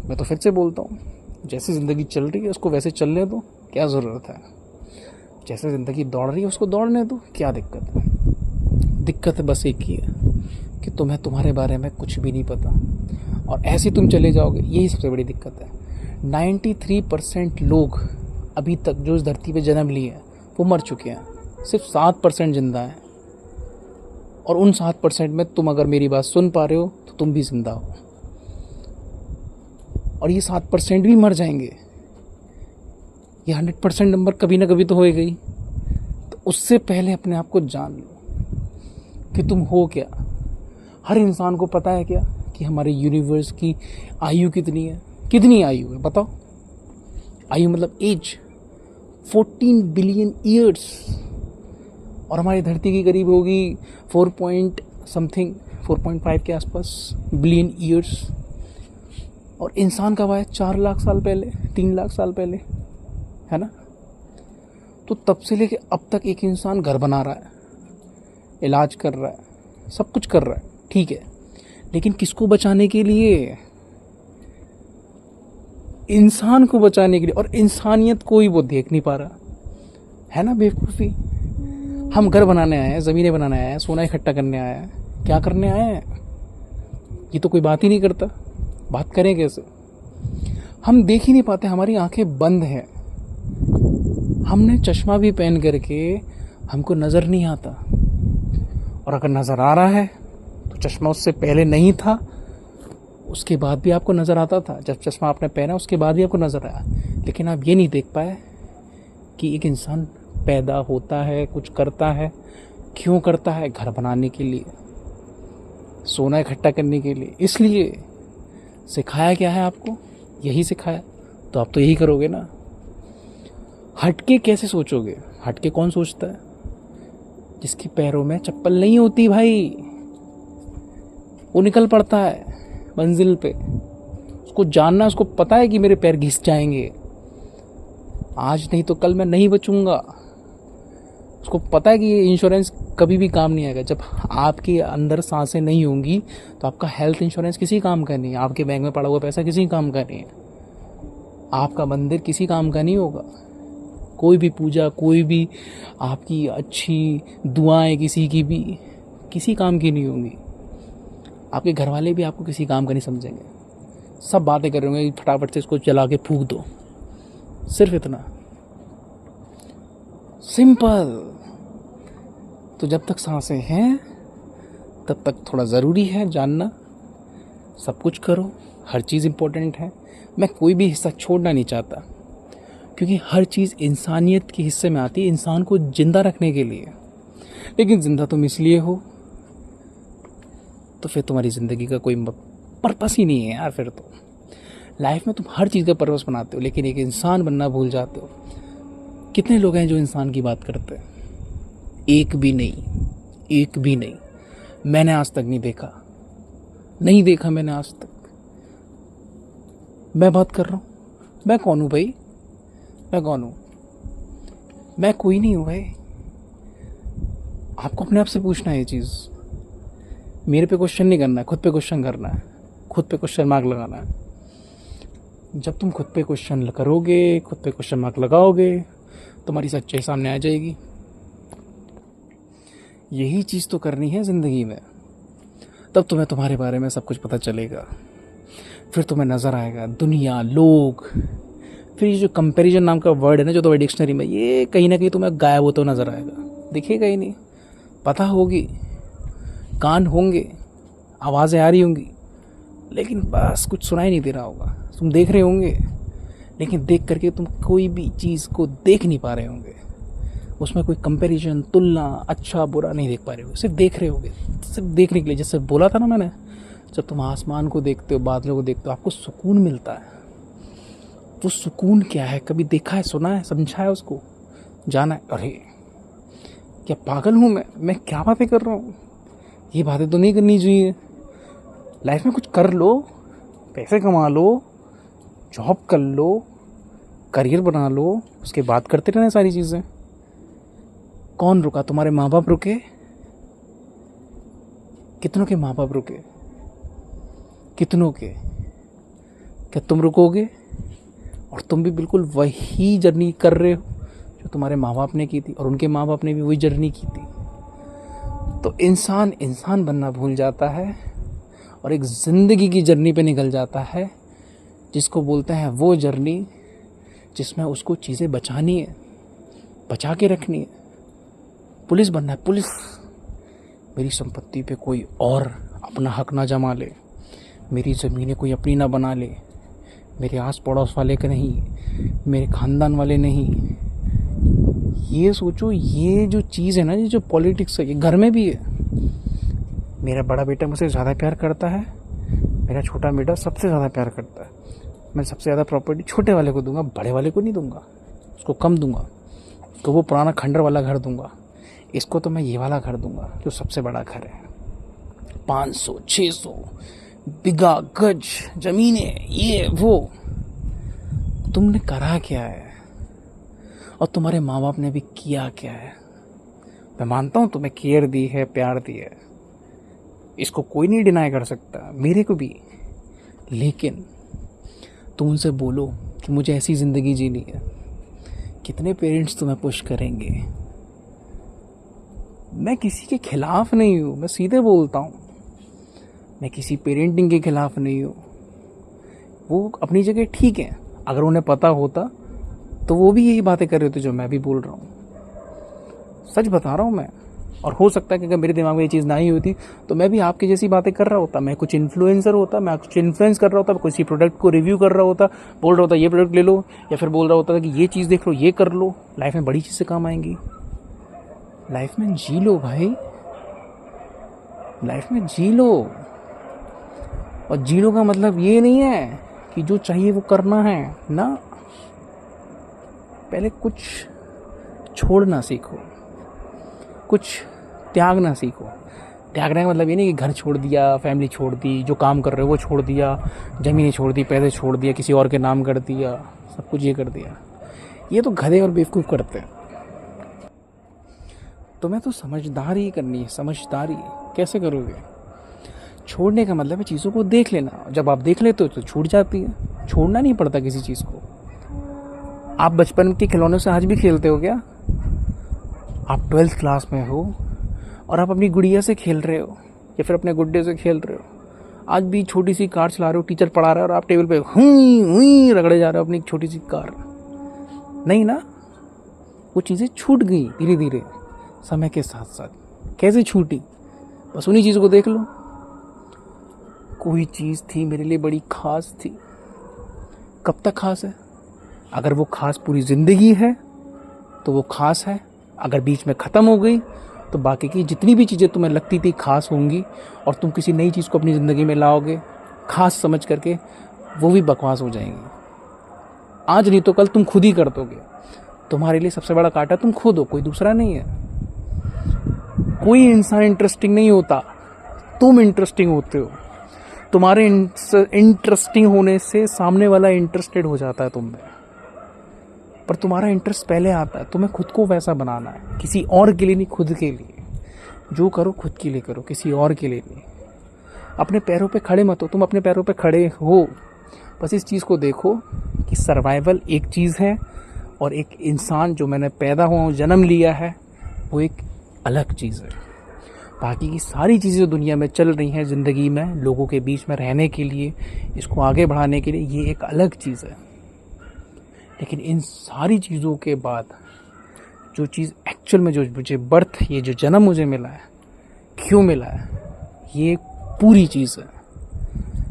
S1: मैं तो फिर से बोलता हूँ, जैसे ज़िंदगी चल रही है उसको वैसे चलने दो, क्या ज़रूरत है। जैसे ज़िंदगी दौड़ रही है उसको दौड़ने दो, क्या दिक्कत है। दिक्कत है बस एक ही है कि तुम्हें तुम्हारे बारे में कुछ भी नहीं पता, और ऐसे तुम चले जाओगे, यही सबसे बड़ी दिक्कत है। 93% लोग अभी तक जो इस धरती पे जन्म लिए हैं वो मर चुके हैं, सिर्फ 7% जिंदा हैं। और उन 7% में तुम अगर मेरी बात सुन पा रहे हो तो तुम भी जिंदा हो, और ये 7% भी मर जाएंगे। ये 100% नंबर कभी ना कभी तो होएगा ही। तो उससे पहले अपने आप को जान लो कि तुम हो क्या। हर इंसान को पता है क्या कि हमारे यूनिवर्स की आयु कितनी है? कितनी आयु है बताओ? आयु मतलब एज 14 बिलियन ईयर्स, और हमारी धरती की करीब होगी 4.5 के आसपास बिलियन ईयर्स। और इंसान कब आया? 4 लाख साल पहले, 3 लाख साल पहले, है ना। तो तब से लेके अब तक एक इंसान घर बना रहा है, इलाज कर रहा है, सब कुछ कर रहा है, ठीक है। लेकिन किसको बचाने के लिए? इंसान को बचाने के लिए। और इंसानियत कोई वो देख नहीं पा रहा, है ना बेवकूफ़ी। हम घर बनाने आए हैं, ज़मीनें बनाने आए हैं, सोना इकट्ठा करने आए हैं, क्या करने आए हैं? ये तो कोई बात ही नहीं करता। बात करें कैसे? हम देख ही नहीं पाते, हमारी आंखें बंद हैं। हमने चश्मा भी पहन करके हमको नज़र नहीं आता, और अगर नज़र आ रहा है तो चश्मा उससे पहले नहीं था, उसके बाद भी आपको नज़र आता था। जब चश्मा आपने पहना उसके बाद भी आपको नज़र आया। लेकिन आप ये नहीं देख पाए कि एक इंसान पैदा होता है, कुछ करता है, क्यों करता है? घर बनाने के लिए, सोना इकट्ठा करने के लिए। इसलिए सिखाया क्या है आपको? यही सिखाया, तो आप तो यही करोगे ना। हटके कैसे सोचोगे? हटके कौन सोचता है? जिसके पैरों में चप्पल नहीं होती भाई, वो निकल पड़ता है मंजिल पे। उसको जानना, उसको पता है कि मेरे पैर घिस जाएंगे, आज नहीं तो कल मैं नहीं बचूंगा। उसको पता है कि ये इंश्योरेंस कभी भी काम नहीं आएगा। जब आपके अंदर सांसें नहीं होंगी तो आपका हेल्थ इंश्योरेंस किसी काम का नहीं है, आपके बैंक में पड़ा हुआ पैसा किसी काम का नहीं है, आपका मंदिर किसी काम का नहीं होगा, कोई भी पूजा, कोई भी आपकी अच्छी दुआएं किसी की भी किसी काम की नहीं होंगी। आपके घर वाले भी आपको किसी काम का नहीं समझेंगे। सब बातें कर रहे होंगे फटाफट से इसको जला के फूंक दो, सिर्फ इतना सिंपल। तो जब तक सांसें हैं तब तक थोड़ा ज़रूरी है जानना। सब कुछ करो, हर चीज़ इम्पोर्टेंट है। मैं कोई भी हिस्सा छोड़ना नहीं चाहता, क्योंकि हर चीज़ इंसानियत के हिस्से में आती है, इंसान को जिंदा रखने के लिए। लेकिन जिंदा तुम इसलिए हो तो फिर तुम्हारी ज़िंदगी का कोई पर्पस ही नहीं है यार। फिर तो लाइफ में तुम हर चीज़ का पर्पस बनाते हो, लेकिन एक इंसान बनना भूल जाते हो। कितने लोग हैं जो इंसान की बात करते हैं? एक भी नहीं, एक भी नहीं। मैंने आज तक नहीं देखा, नहीं देखा मैंने आज तक। मैं बात कर रहा हूँ, मैं कौन हूँ भाई? मैं कौन हूँ? मैं कोई नहीं हूँ भाई। आपको अपने आप से पूछना है ये चीज़। मेरे पे क्वेश्चन नहीं करना है, खुद पे क्वेश्चन करना है, खुद पे क्वेश्चन मार्क लगाना है। जब तुम खुद पे क्वेश्चन करोगे, खुद पे क्वेश्चन मार्क लगाओगे, तुम्हारी सच्चाई सामने आ जाएगी। यही चीज़ तो करनी है ज़िंदगी में, तब तुम्हें तुम्हारे बारे में सब कुछ पता चलेगा। फिर तुम्हें नज़र आएगा दुनिया, लोग। फिर ये जो कंपैरिजन नाम का वर्ड है ना, जो तो डिक्शनरी में, ये कहीं ना कहीं तुम्हें गायब होता नज़र आएगा, दिखेगा ही नहीं। पता होगी, कान होंगे, आवाज़ें आ रही होंगी, लेकिन बस कुछ सुनाई नहीं दे रहा होगा। तुम देख रहे होंगे, लेकिन देख करके तुम कोई भी चीज़ को देख नहीं पा रहे होंगे। उसमें कोई कंपैरिजन, तुलना, अच्छा बुरा नहीं देख पा रहे हो, सिर्फ देख रहे होगे, सिर्फ देखने के लिए। जैसे बोला था ना मैंने, जब तुम आसमान को देखते हो, बादलों को देखते हो, आपको सुकून मिलता है। वो सुकून क्या है? कभी देखा है, सुना है, समझा है उसको, जाना है? अरे क्या पागल हूँ मैं क्या बातें कर रहा हूँ? ये बातें तो नहीं करनी चाहिए। लाइफ में कुछ कर लो, पैसे कमा लो, जॉब कर लो, करियर बना लो, उसके बाद करते रहना सारी चीज़ें। कौन रुका? तुम्हारे माँ बाप रुके? कितनों के माँ बाप रुके, कितनों के? क्या तुम रुकोगे? और तुम भी बिल्कुल वही जर्नी कर रहे हो जो तुम्हारे माँ बाप ने की थी, और उनके माँ बाप ने भी वही जर्नी की थी। तो इंसान इंसान बनना भूल जाता है और एक ज़िंदगी की जर्नी पे निकल जाता है, जिसको बोलते हैं वो जर्नी जिसमें उसको चीज़ें बचानी है, बचा के रखनी है। पुलिस बनना है, पुलिस। मेरी संपत्ति पे कोई और अपना हक ना जमा ले, मेरी ज़मीनें कोई अपनी ना बना ले, मेरे आस पड़ोस वाले के नहीं, मेरे ख़ानदान वाले नहीं। ये सोचो, ये जो चीज़ है ना, ये जो पॉलिटिक्स है, ये घर में भी है। मेरा बड़ा बेटा मुझसे ज़्यादा प्यार करता है, मेरा छोटा बेटा सबसे ज़्यादा प्यार करता है। मैं सबसे ज़्यादा प्रॉपर्टी छोटे वाले को दूंगा, बड़े वाले को नहीं दूंगा, उसको कम दूंगा। तो वो पुराना खंडर वाला घर दूंगा, इसको तो मैं ये वाला घर दूंगा जो सबसे बड़ा घर है। 500 600 बिगा गज जमीनें, ये वो। तुमने करा क्या है और तुम्हारे माँ बाप ने भी किया क्या है? मैं मानता हूँ तुम्हें केयर दी है, प्यार दी है, इसको कोई नहीं डिनाई कर सकता, मेरे को भी। लेकिन तुम उनसे बोलो कि मुझे ऐसी ज़िंदगी जीनी है, कितने पेरेंट्स तुम्हें पुश करेंगे? मैं किसी के खिलाफ नहीं हूँ, मैं सीधे बोलता हूँ, मैं किसी पेरेंटिंग के खिलाफ नहीं हूँ। वो अपनी जगह ठीक है, अगर उन्हें पता होता तो वो भी यही बातें कर रहे थे जो मैं भी बोल रहा हूँ। सच बता रहा हूँ मैं। और हो सकता है कि अगर मेरे दिमाग में ये चीज़ नहीं होती तो मैं भी आपकी जैसी बातें कर रहा होता, मैं कुछ इन्फ्लुएंसर होता, मैं कुछ इन्फ्लुएंस कर रहा होता, किसी प्रोडक्ट को रिव्यू कर रहा होता, बोल रहा होता ये प्रोडक्ट ले लो, या फिर बोल रहा होता कि ये चीज़ देख लो, ये कर लो, लाइफ में बड़ी चीज़ें काम आएंगी। लाइफ में जी लो भाई, लाइफ में जी लो। और जी लो का मतलब ये नहीं है कि जो चाहिए वो करना है ना। पहले कुछ छोड़ना सीखो, कुछ त्यागना सीखो। त्यागने का मतलब ये नहीं कि घर छोड़ दिया, फैमिली छोड़ दी, जो काम कर रहे हो वो छोड़ दिया, ज़मीनें छोड़ दी, पैसे छोड़ दिया, किसी और के नाम कर दिया, सब कुछ ये कर दिया। ये तो गधे और बेवकूफ़ करते हैं। तुम्हें तो समझदारी करनी है, समझदारी। कैसे करोगे? छोड़ने का मतलब है चीज़ों को देख लेना। जब आप देख लेते हो तो छूट जाती है। छोड़ना नहीं पड़ता किसी चीज़ को। आप बचपन के खिलौनों से आज भी खेलते हो क्या? आप 12th क्लास में हो और आप अपनी गुड़िया से खेल रहे हो या फिर अपने गुड्डे से खेल रहे हो। आज भी छोटी सी कार चला रहे हो, टीचर पढ़ा रहा है और आप टेबल पे हुई हुई रगड़े जा रहे हो अपनी एक छोटी सी कार। नहीं ना, वो चीज़ें छूट गई धीरे धीरे समय के साथ साथ। कैसे छूटी? बस उन्हीं चीज़ों को देख लो। कोई चीज़ थी मेरे लिए बड़ी खास थी। कब तक खास है? अगर वो खास पूरी ज़िंदगी है तो वो खास है। अगर बीच में ख़त्म हो गई तो बाकी की जितनी भी चीज़ें तुम्हें लगती थी खास होंगी और तुम किसी नई चीज़ को अपनी ज़िंदगी में लाओगे खास समझ करके, वो भी बकवास हो जाएंगी। आज नहीं तो कल तुम खुद ही कर दोगे। तुम्हारे लिए सबसे बड़ा कांटा तुम खुद हो, कोई दूसरा नहीं है। कोई इंसान इंटरेस्टिंग नहीं होता, तुम इंटरेस्टिंग होते हो। तुम्हारे इंटरेस्टिंग होने से सामने वाला इंटरेस्टेड हो जाता है तुम में। पर तुम्हारा इंटरेस्ट पहले आता है। तुम्हें खुद को वैसा बनाना है, किसी और के लिए नहीं, खुद के लिए। जो करो खुद के लिए करो, किसी और के लिए नहीं। अपने पैरों पे खड़े मत हो, तुम अपने पैरों पे खड़े हो। बस इस चीज़ को देखो कि सर्वाइवल एक चीज़ है और एक इंसान जो मैंने पैदा हुआ हूँ, जन्म लिया है, वो एक अलग चीज़ है। बाकी की सारी चीज़ें जो दुनिया में चल रही हैं ज़िंदगी में, लोगों के बीच में रहने के लिए, इसको आगे बढ़ाने के लिए, ये एक अलग चीज़ है। लेकिन इन सारी चीज़ों के बाद जो चीज़ एक्चुअल में, जो मुझे बर्थ, ये जो जन्म मुझे मिला है, क्यों मिला है, ये पूरी चीज़ है।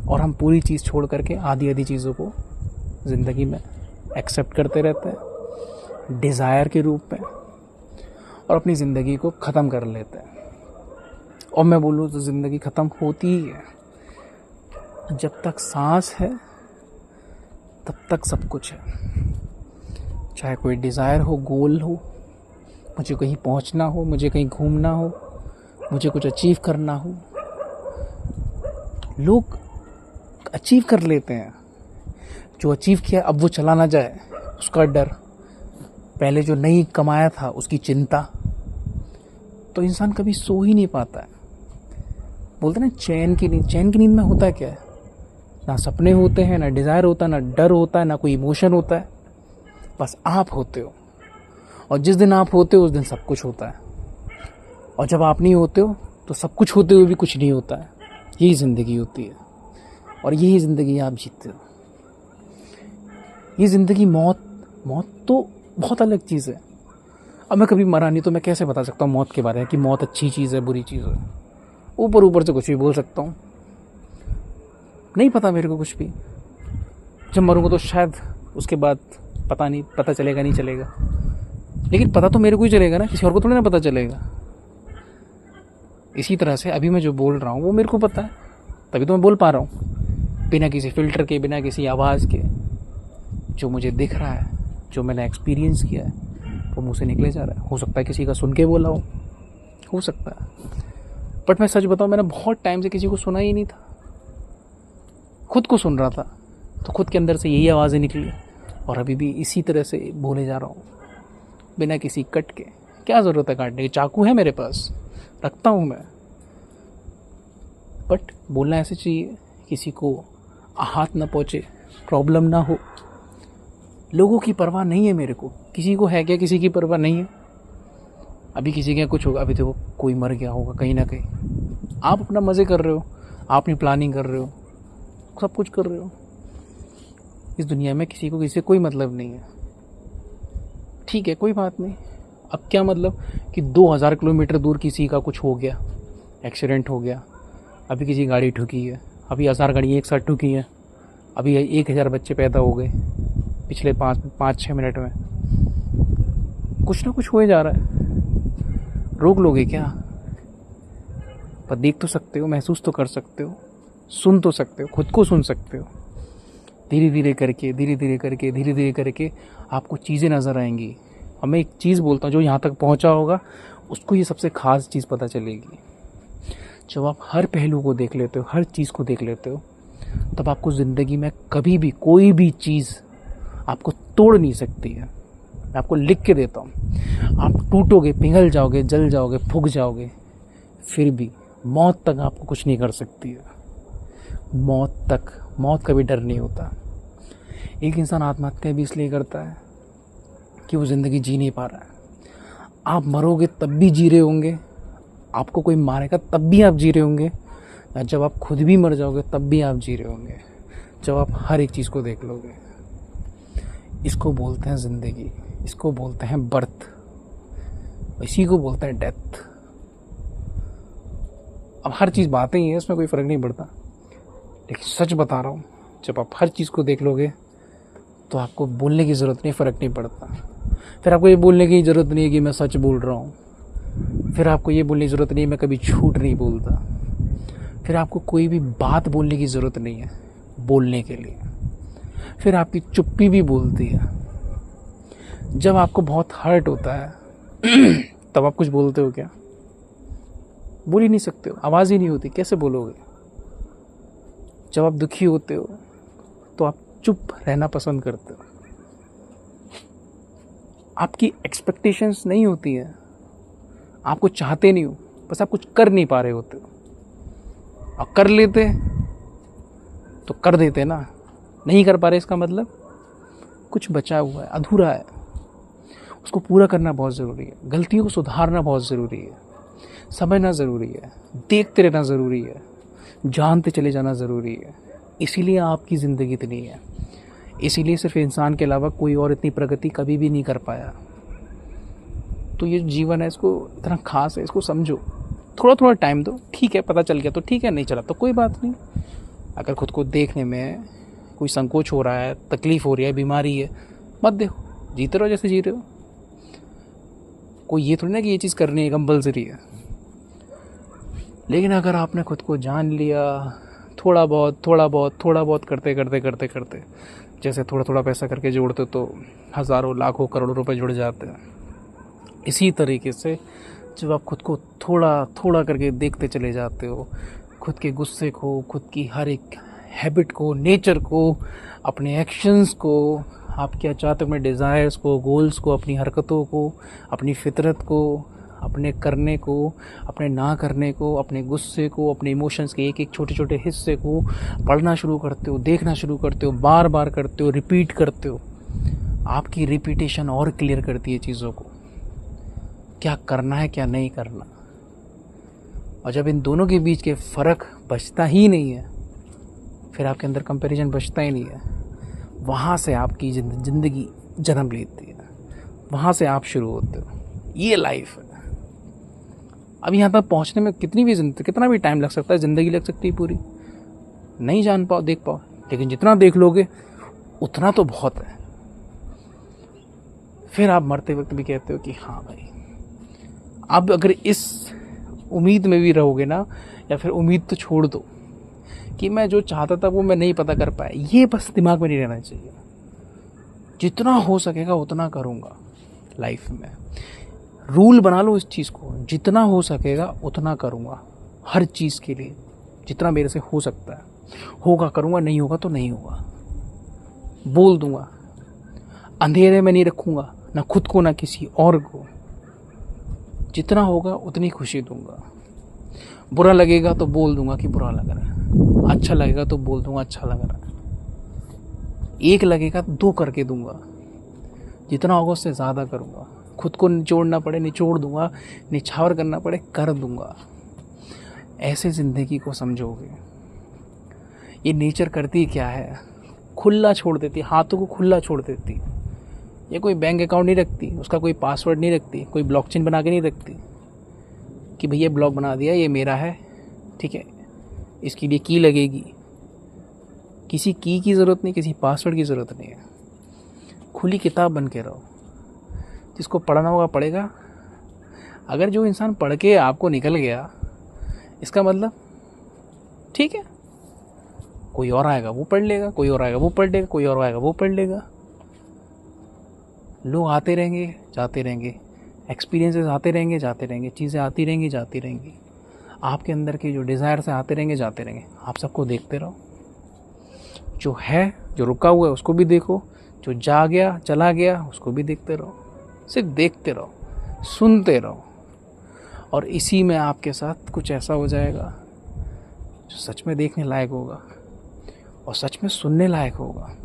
S1: और हम पूरी चीज़ छोड़ करके आधी आधी चीज़ों को ज़िंदगी में एक्सेप्ट करते रहते हैं डिज़ायर के रूप में और अपनी ज़िंदगी को ख़त्म कर लेते हैं। और मैं बोलूँ तो ज़िंदगी ख़त्म होती ही है। जब तक सांस है तब तक सब कुछ है। चाहे कोई डिज़ायर हो, गोल हो, मुझे कहीं पहुंचना हो, मुझे कहीं घूमना हो, मुझे कुछ अचीव करना हो। लोग अचीव कर लेते हैं। जो अचीव किया अब वो चला ना जाए, उसका डर। पहले जो नहीं कमाया था उसकी चिंता। तो इंसान कभी सो ही नहीं पाता है। बोलते हैं ना चैन की नींद। चैन की नींद में होता क्या है? ना सपने होते हैं, ना डिज़ायर होता है, ना डर होता है, ना कोई इमोशन होता है, बस आप होते हो। और जिस दिन आप होते हो उस दिन सब कुछ होता है, और जब आप नहीं होते हो तो सब कुछ होते हुए भी कुछ नहीं होता है। यही ज़िंदगी होती है, और यही ज़िंदगी आप जीते हो। ये ज़िंदगी, मौत तो बहुत अलग चीज़ है। अब मैं कभी मरा नहीं तो मैं कैसे बता सकता हूँ मौत के बारे में कि मौत अच्छी चीज़ है, बुरी चीज़ है? ऊपर ऊपर से कुछ भी बोल सकता हूँ, नहीं पता मेरे को कुछ भी। जब मरूंगा तो शायद उसके बाद पता नहीं, पता चलेगा नहीं चलेगा, लेकिन पता तो मेरे को ही चलेगा ना, किसी और को थोड़ी ना पता चलेगा। इसी तरह से अभी मैं जो बोल रहा हूँ वो मेरे को पता है, तभी तो मैं बोल पा रहा हूँ, बिना किसी फ़िल्टर के, बिना किसी आवाज़ के। जो मुझे दिख रहा है, जो मैंने एक्सपीरियंस किया है, वो मुँह से निकले जा रहा है। हो सकता है किसी का सुन के बोला हो सकता है, बट मैं सच बताऊँ, मैंने बहुत टाइम से किसी को सुना ही नहीं था। खुद को सुन रहा था, तो खुद के अंदर से यही आवाज़ें निकली, और अभी भी इसी तरह से बोले जा रहा हूँ, बिना किसी कट के। क्या ज़रूरत है काटने की? चाकू है मेरे पास, रखता हूँ मैं, बट बोलना ऐसे चाहिए किसी को हाथ ना पहुँचे, प्रॉब्लम ना हो। लोगों की परवाह नहीं है मेरे को, किसी को है क्या? किसी की परवाह नहीं है। अभी किसी के कुछ होगा, अभी देखो कोई मर गया होगा कहीं ना कहीं, आप अपना मज़े कर रहे हो, आप अपनी प्लानिंग कर रहे हो, सब कुछ कर रहे हो। इस दुनिया में किसी को किसी से कोई मतलब नहीं है, ठीक है, कोई बात नहीं। अब क्या मतलब कि 2000 किलोमीटर दूर किसी का कुछ हो गया, एक्सीडेंट हो गया, अभी किसी गाड़ी ठुकी है, अभी 1000 गाड़ी एक साथ ठुकी है, अभी 1000 बच्चे पैदा हो गए पिछले 5-6 मिनट में, कुछ ना कुछ हो जा रहा है। रोक लोगे क्या? पर देख तो सकते हो, महसूस तो कर सकते हो, सुन तो सकते हो, खुद को सुन सकते हो। धीरे धीरे करके, धीरे धीरे करके, धीरे धीरे करके आपको चीज़ें नज़र आएंगी। और मैं एक चीज़ बोलता हूँ, जो यहाँ तक पहुँचा होगा उसको ये सबसे ख़ास चीज़ पता चलेगी। जब आप हर पहलू को देख लेते हो, हर चीज़ को देख लेते हो, तब आपको ज़िंदगी में कभी भी कोई भी चीज़ आपको तोड़ नहीं सकती है। मैं आपको लिख के देता हूँ, आप टूटोगे, पिघल जाओगे, जल जाओगे, फूक जाओगे, फिर भी मौत तक आपको कुछ नहीं कर सकती है। मौत का भी डर नहीं होता। एक इंसान आत्महत्या भी इसलिए करता है कि वो ज़िंदगी जी नहीं पा रहा है। आप मरोगे तब भी जी रहे होंगे, आपको कोई मारेगा तब भी आप जी रहे होंगे, या जब आप खुद भी मर जाओगे तब भी आप जी रहे होंगे, जब आप हर एक चीज़ को देख लोगे। इसको बोलते हैं ज़िंदगी, इसको बोलते हैं बर्थ, इसी को बोलते हैं डेथ। अब हर चीज़ बातें ही है, इसमें कोई फ़र्क नहीं पड़ता, लेकिन सच बता रहा हूँ, जब आप हर चीज़ को देख लोगे तो आपको बोलने की ज़रूरत नहीं, फ़र्क नहीं पड़ता। फिर आपको ये बोलने की ज़रूरत नहीं है कि मैं सच बोल रहा हूँ, फिर आपको ये बोलने की ज़रूरत नहीं है मैं कभी झूठ नहीं बोलता, फिर आपको कोई भी बात बोलने की ज़रूरत नहीं है बोलने के लिए, फिर आपकी चुप्पी भी बोलती है। जब आपको बहुत हर्ट होता है तब आप कुछ बोलते हो क्या? बोल ही नहीं सकते हो, आवाज़ ही नहीं होती, कैसे बोलोगे? जब आप दुखी होते हो तो आप चुप रहना पसंद करते हो। आपकी एक्सपेक्टेशंस नहीं होती है, आपको चाहते नहीं हो, बस आप कुछ कर नहीं पा रहे होते हो। और कर लेते तो कर देते ना, नहीं कर पा रहे इसका मतलब कुछ बचा हुआ है, अधूरा है, उसको पूरा करना बहुत ज़रूरी है। गलतियों को सुधारना बहुत ज़रूरी है, समझना ज़रूरी है, देखते रहना ज़रूरी है, जानते चले जाना ज़रूरी है। इसीलिए आपकी ज़िंदगी इतनी है, इसीलिए सिर्फ इंसान के अलावा कोई और इतनी प्रगति कभी भी नहीं कर पाया। तो ये जीवन है, इसको इतना खास है, इसको समझो, थोड़ा थोड़ा टाइम दो। ठीक है, पता चल गया तो ठीक है, नहीं चला तो कोई बात नहीं। अगर खुद को देखने में कोई संकोच हो रहा है, तकलीफ़ हो रही है, बीमारी है, मत देखो, जीते रहो जैसे जी रहे हो। कोई ये थोड़ी ना कि ये चीज़ करनी है कंपल्सरी है। लेकिन अगर आपने खुद को जान लिया, थोड़ा बहुत करते करते करते करते, जैसे थोड़ा थोड़ा पैसा करके जोड़ते तो हज़ारों लाखों करोड़ों रुपए जुड़ जाते हैं, इसी तरीके से जब आप खुद को थोड़ा थोड़ा करके देखते चले जाते हो, खुद के गुस्से को, खुद की हर एक हैबिट को, नेचर को, अपने एक्शंस को, आप क्या चाहते हो, अपने डिज़ायर्स को, गोल्स को, अपनी हरकतों को, अपनी फितरत को, अपने करने को, अपने ना करने को, अपने गुस्से को, अपने इमोशंस के एक एक छोटे छोटे हिस्से को पढ़ना शुरू करते हो, देखना शुरू करते हो, बार बार करते हो, रिपीट करते हो। आपकी रिपीटेशन और क्लियर करती है चीज़ों को, क्या करना है क्या नहीं करना। और जब इन दोनों के बीच के फ़र्क बचता ही नहीं है, फिर आपके अंदर कंपैरिजन बचता ही नहीं है, वहाँ से आपकी ज़िंदगी जन्म लेती है, वहाँ से आप शुरू होते हो। ये लाइफ है। अब यहाँ तक पहुँचने में कितना भी टाइम लग सकता है, ज़िंदगी लग सकती है पूरी, नहीं जान पाओ, देख पाओ, लेकिन जितना देख लोगे उतना तो बहुत है। फिर आप मरते वक्त भी कहते हो कि हाँ भाई, अब अगर इस उम्मीद में भी रहोगे ना, या फिर उम्मीद तो छोड़ दो कि मैं जो चाहता था वो मैं नहीं पता कर पाया, ये बस दिमाग में नहीं रहना चाहिए। जितना हो सकेगा उतना करूँगा लाइफ में। रूल बना लो इस चीज़ को, जितना हो सकेगा उतना करूँगा हर चीज़ के लिए, जितना मेरे से हो सकता है। होगा करूँगा, नहीं होगा तो नहीं होगा, बोल दूँगा। अंधेरे में नहीं रखूँगा ना खुद को ना किसी और को। जितना होगा उतनी खुशी दूँगा। बुरा लगेगा तो बोल दूँगा कि बुरा लग रहा है, अच्छा लगेगा तो बोल दूँगा अच्छा लग रहा है। एक लगेगा तो 2 करके दूँगा, जितना होगा उससे ज़्यादा करूँगा। खुद को निचोड़ना पड़े निचोड़ दूँगा, निछावर करना पड़े कर दूँगा। ऐसे ज़िंदगी को समझोगे। ये नेचर करती क्या है, खुला छोड़ देती, हाथों को खुला छोड़ देती। ये कोई बैंक अकाउंट नहीं रखती, उसका कोई पासवर्ड नहीं रखती, कोई ब्लॉकचेन बना के नहीं रखती कि भैया ब्लॉक बना दिया, ये मेरा है, ठीक है, इसके लिए की लगेगी। किसी की ज़रूरत नहीं, किसी पासवर्ड की ज़रूरत नहीं है। खुली किताब बन के रहो, जिसको पढ़ना होगा पढ़ेगा। अगर जो इंसान पढ़ के आपको निकल गया, इसका मतलब ठीक है, कोई और आएगा वो पढ़ लेगा, कोई और आएगा वो पढ़ लेगा, कोई और आएगा वो पढ़ लेगा। लोग आते रहेंगे जाते रहेंगे, एक्सपीरियंसेस आते रहेंगे जाते रहेंगे, चीज़ें आती रहेंगी जाती रहेंगी। आपके अंदर के जो डिज़ायर से आते रहेंगे जाते रहेंगे। आप सबको देखते रहो, जो है जो रुका हुआ है उसको भी देखो, जो जा गया चला गया उसको भी देखते रहो। सिर्फ देखते रहो, सुनते रहो, और इसी में आपके साथ कुछ ऐसा हो जाएगा जो सच में देखने लायक होगा और सच में सुनने लायक होगा।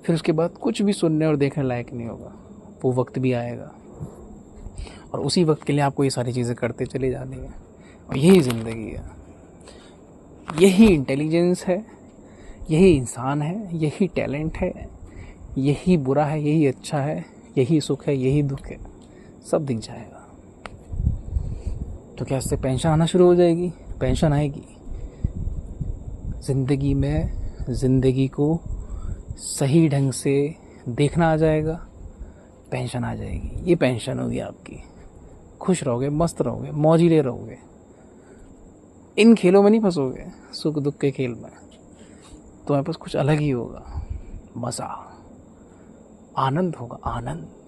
S1: फिर उसके बाद कुछ भी सुनने और देखने लायक नहीं होगा। वो वक्त भी आएगा और उसी वक्त के लिए आपको ये सारी चीज़ें करते चले जानी है। और यही ज़िंदगी है, यही इंटेलिजेंस है, यही इंसान है, यही टैलेंट है, यही बुरा है, यही अच्छा है, यही सुख है, यही दुख है, सब दिख जाएगा। तो क्या इससे पेंशन आना शुरू हो जाएगी? पेंशन आएगी। ज़िंदगी में ज़िंदगी को सही ढंग से देखना आ जाएगा, पेंशन आ जाएगी। ये पेंशन होगी आपकी। खुश रहोगे, मस्त रहोगे, मौजिले रहोगे। इन खेलों में नहीं फंसोगे, सुख दुख के खेल में। तुम्हारे पास कुछ अलग ही होगा, मज़ा, आनंद होगा, आनंद।